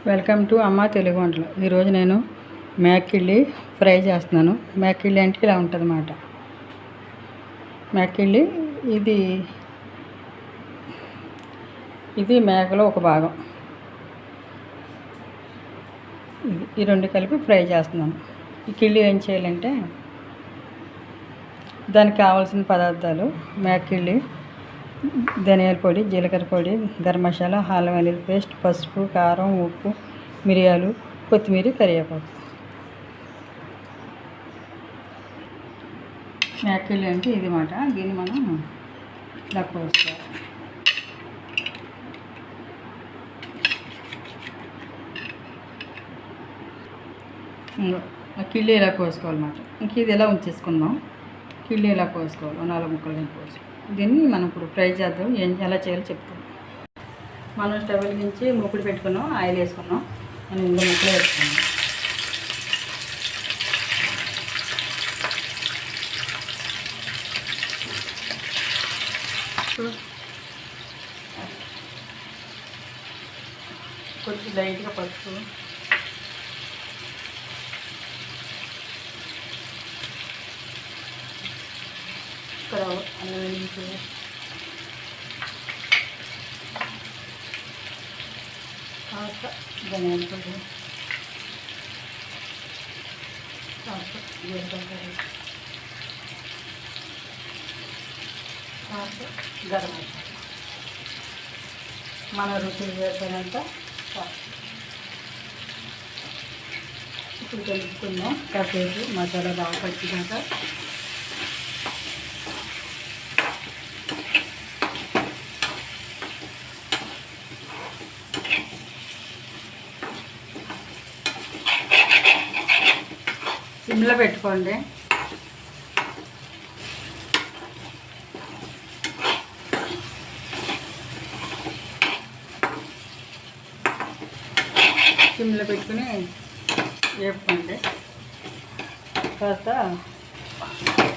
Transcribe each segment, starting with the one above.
Welcome to అమ్మ తెలుగు వంటలు. ఈరోజు నేను మేకిళ్ళి ఫ్రై చేస్తున్నాను. మేకిళ్ళి అంటే ఇలా ఉంటుంది అన్నమాట. మేకిళ్ళి ఇది మేకలో ఒక భాగం. ఈ రెండు కలిపి ఫ్రై చేస్తున్నాను. ఈ కిళ్ళి ఏం చేయాలంటే దానికి కావాల్సిన పదార్థాలు: మేకిళ్ళి, ధనియాల పొడి, జీలకర్ర పొడి, గరం మసాలా, అల్లం వెల్లుల్లి పేస్ట్, పసుపు, కారం, ఉప్పు, మిరియాలు, కొత్తిమీర, కరివేపాకు. మేకిళ్ళి అంటే ఇది మాట. దీన్ని మనం ఇలా కోసుకోవాలి. కిళ్ళి ఇలా కోసుకోవాలన్నమాట. ఇంక ఇది ఎలా ఉంచేసుకుందాం. కిళ్ళి ఇలా కోసుకోవాలి, 4 ముక్కలు కోసుకోవాలి. దీన్ని మనం ఇప్పుడు ఫ్రై చేద్దాం. ఎలా చేయాలో చెప్తాం. మనం స్టవ్ వెలిగించి మూకుడు పెట్టుకున్నాం, ఆయిల్ వేసుకున్నాం. మనం ఇందులో ముక్కలు వేసుకున్నాం. కొంచెం లైట్గా పసుపు, ఇక్కడ అల్లం వెల్లుల్లి పేస్ట్, కాస్త ధనియాల పొడి, కాస్త జీలకర్ర, కాస్త గరం మసాలా, మన రుచికి వేసినంత కాస్త. ఇప్పుడు కలుపుకుందాం. కాసేపు మసాలా బాగా పట్టినాక సిమ్లో పెట్టుకోండి. సిమ్లో పెట్టుకుని వేపుకోండి. తర్వాత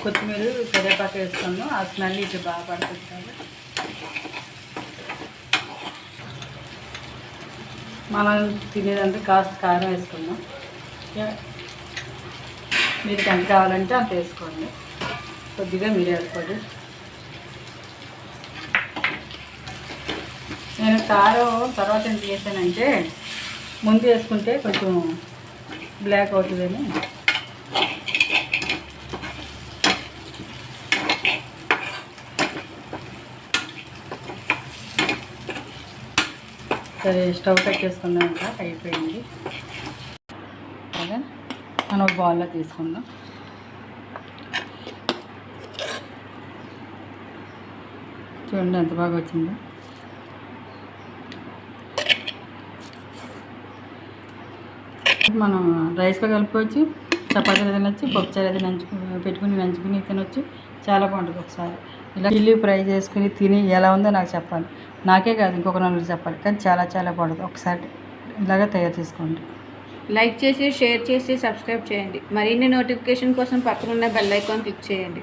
కొత్తిమీర, కరివేపాకు వేసుకున్నాం. ఆ స్మెల్ ఇటు బాగా పడుతుంది కాబట్టి మనం తినేదంతా కాస్త కారం వేసుకున్నాం. మీకు ఎంత కావాలంటే అంత వేసుకోండి. కొద్దిగా మిరియాల పొడి. నేను కారం తర్వాత ఎంత చేశానంటే ముందు వేసుకుంటే కొంచెం బ్లాక్ అవుతుందని సరే స్టవ్ కట్టేసుకుందాం. అయిపోయింది. మనం ఒక బౌల్లో తీసుకుందాం. చూడండి ఎంత బాగా వచ్చిందో. మనం రైస్లో కలుపుకోవచ్చు, చపాతీలు తినొచ్చు, పప్పుచారు అది నంచుకుని తినొచ్చు. చాలా బాగుంటుంది. ఒకసారి ఇలా కిళ్ళి ఫ్రై చేసుకుని తిని ఎలా ఉందో నాకు చెప్పాలి. నాకే కాదు, ఇంకొక నలుగురు చెప్పాలి. కానీ చాలా చాలా బాగుంటుంది. ఒకసారి ఇలాగే తయారు చేసుకోండి. లైక్ చేసి, షేర్ చేసి, సబ్స్క్రైబ్ చేయండి. మరిన్ని నోటిఫికేషన్ కోసం పక్కనున్న బెల్ ఐకాన్ క్లిక్ చేయండి.